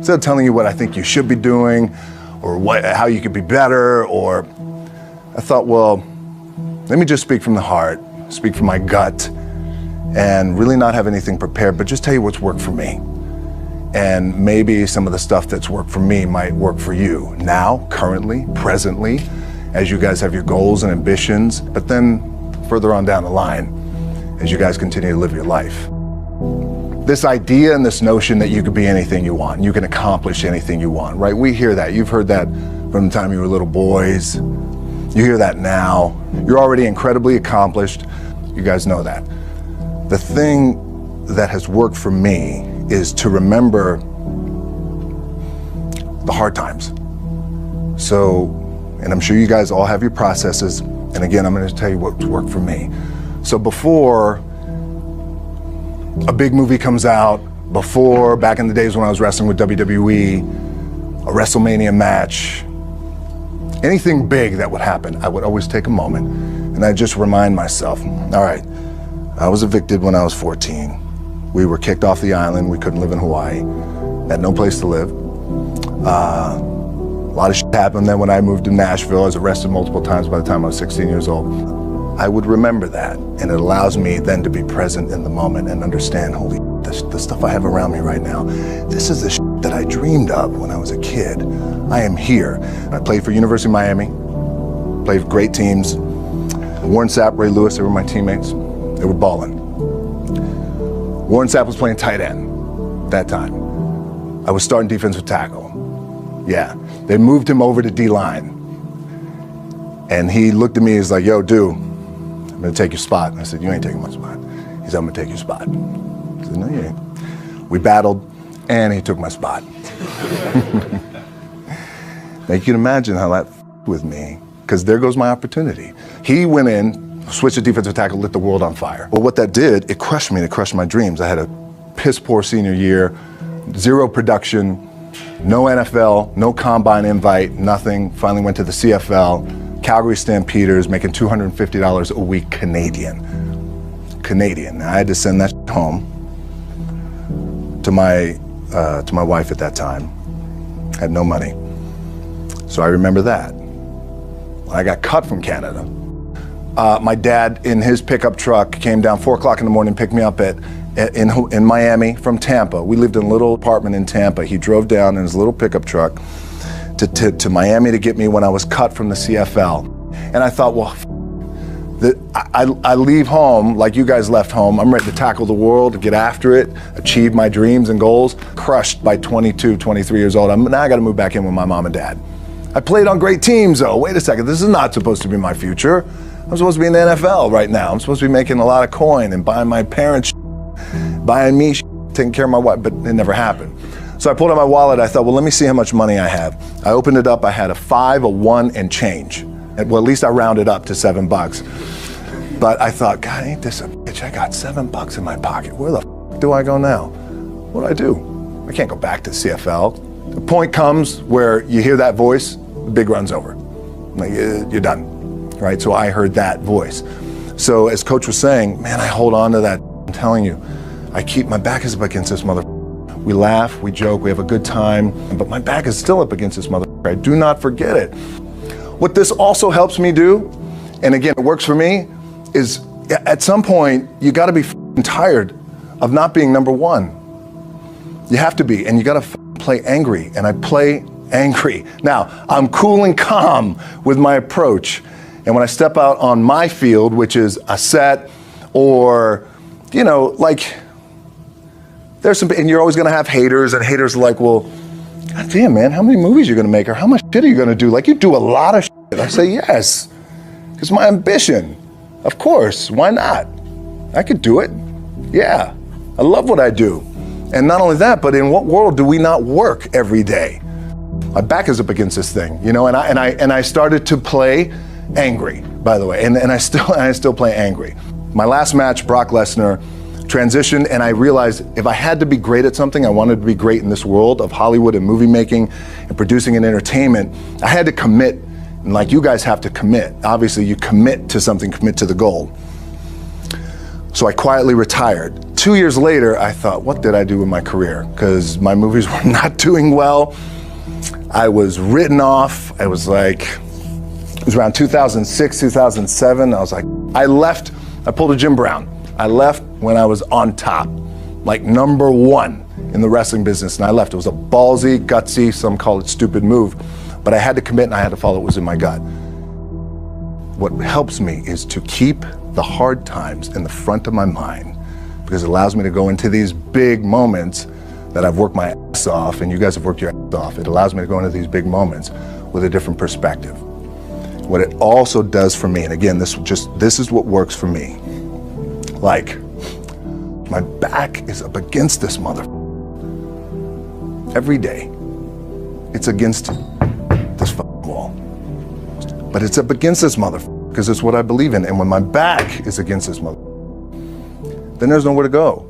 Instead of telling you what I think you should be doing or how you could be better, or I thought, well, let me just speak from the heart, speak from my gut, and really not have anything prepared, but just tell you what's worked for me. And maybe some of the stuff that's worked for me might work for you now, currently, presently, as you guys have your goals and ambitions, but then further on down the line, as you guys continue to live your life. This idea and this notion that you could be anything you want, you can accomplish anything you want, right? We hear that. You've heard that from the time you were little boys. You hear that now. You're already incredibly accomplished. You guys know that. The thing that has worked for me is to remember the hard times. So, and I'm sure you guys all have your processes. And again, I'm going to tell you what's worked for me. So before a big movie comes out, before, back in the days when I was wrestling with WWE, a WrestleMania match, anything big that would happen, I would always take a moment and I'd just remind myself, all right, I was evicted when I was 14. We were kicked off the island. We couldn't live in Hawaii. Had no place to live. A lot of shit happened then when I moved to Nashville. I was arrested multiple times by the time I was 16 years old. I would remember that, and it allows me then to be present in the moment and understand, holy shit, the stuff I have around me right now, this is the shit that I dreamed of when I was a kid. I am here. I played for University of Miami, played for great teams. Warren Sapp, Ray Lewis, they were my teammates. They were balling. Warren Sapp was playing tight end that time. I was starting defensive tackle. Yeah, they moved him over to D-line. And he looked at me, he's like, yo, dude, I'm gonna take your spot. And I said, you ain't taking my spot. He said, I'm gonna take your spot. I said, no, you ain't. We battled, and he took my spot. Now you can imagine how that with me, because there goes my opportunity. He went in, switched to defensive tackle, lit the world on fire. Well, what that did, it crushed me, it crushed my dreams. I had a piss poor senior year, zero production, no NFL, no combine invite, nothing. Finally went to the CFL, Calgary Stampeders, making $250 a week Canadian. Now, I had to send that home to my wife at that time. Had no money. So I remember that. When I got cut from Canada, my dad in his pickup truck came down 4 o'clock in the morning, picked me up in Miami from Tampa. We lived in a little apartment in Tampa. He drove down in his little pickup truck to Miami to get me when I was cut from the CFL. And I thought, well, I leave home like you guys left home. I'm ready to tackle the world, get after it, achieve my dreams and goals. Crushed by 22, 23 years old. Now I got to move back in with my mom and dad. I played on great teams though. Wait a second, this is not supposed to be my future. I'm supposed to be in the NFL right now. I'm supposed to be making a lot of coin and buying my parents, buying me, taking care of my wife, but it never happened. So I pulled out my wallet. I thought, well, let me see how much money I have. I opened it up. I had a 5, a 1, and change. Well, at least I rounded up to $7. But I thought, God, ain't this a bitch? I got $7 in my pocket. Where the f do I go now? What do I do? I can't go back to CFL. The point comes where you hear that voice, the big run's over. Like, you're done, right? So I heard that voice. So as Coach was saying, man, I hold on to that. I'm telling you, I keep my back is up against this mother. We laugh, we joke, we have a good time, but my back is still up against this mother. I do not forget it. What this also helps me do, and again, it works for me, is at some point, you gotta be tired of not being number one. You have to be, and you gotta play angry, and I play angry. Now, I'm cool and calm with my approach, and when I step out on my field, which is a set, or, you know, like, there's some, and you're always gonna have haters, and haters are like, well, God damn, man, how many movies are you gonna make, or how much shit are you gonna do? Like, you do a lot of shit. I say, yes, it's my ambition. Of course, why not? I could do it. Yeah, I love what I do. And not only that, but in what world do we not work every day? My back is up against this thing, you know, and I started to play angry, by the way, and I still play angry. My last match, Brock Lesnar, transitioned, and I realized if I had to be great at something, I wanted to be great in this world of Hollywood and movie making and producing and entertainment, I had to commit, and like you guys have to commit. Obviously, you commit to something, commit to the goal. So I quietly retired 2 years later, I thought, what did I do with my career? Because my movies were not doing well. I was written off. I was like, it was around 2006, 2007. I was like, I pulled a Jim Brown. I left when I was on top, like #1 in the wrestling business, and I left. It was a ballsy, gutsy, some call it stupid move, but I had to commit and I had to follow what was in my gut. What helps me is to keep the hard times in the front of my mind, because it allows me to go into these big moments that I've worked my ass off, and you guys have worked your ass off. It allows me to go into these big moments with a different perspective. What it also does for me, and again, this is what works for me. Like, my back is up against this mother. Every day, it's against this wall. But it's up against this mother because it's what I believe in. And when my back is against this mother, then there's nowhere to go.